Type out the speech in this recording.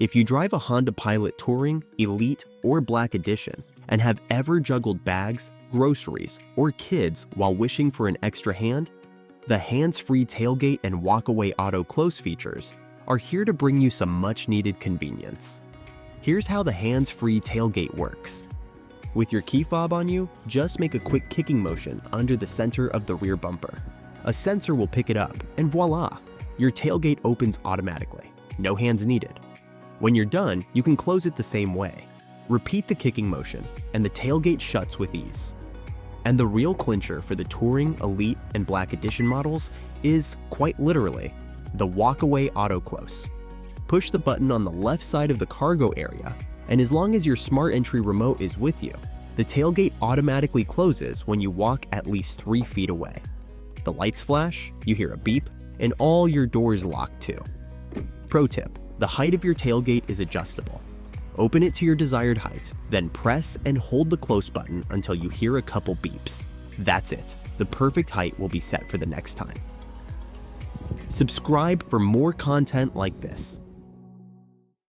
If you drive a Honda Pilot Touring, Elite, or Black Edition and have ever juggled bags, groceries, or kids while wishing for an extra hand, the hands-free tailgate and walkaway autoclose features are here to bring you some much-needed convenience. Here's how the hands-free tailgate works. With your key fob on you, just make a quick kicking motion under the center of the rear bumper. A sensor will pick it up, and voila! Your tailgate opens automatically. No hands needed. When you're done, you can close it the same way. Repeat the kicking motion, and the tailgate shuts with ease. And the real clincher for the Touring, Elite, and Black Edition models is, quite literally, the walkaway autoclose. Push the button on the left side of the cargo area, and as long as your smart entry remote is with you, the tailgate automatically closes when you walk at least 3 feet away. The lights flash, you hear a beep, and all your doors lock too. Pro tip: the height of your tailgate is adjustable. Open it to your desired height, then press and hold the close button until you hear a couple beeps. That's it. The perfect height will be set for the next time. Subscribe for more content like this.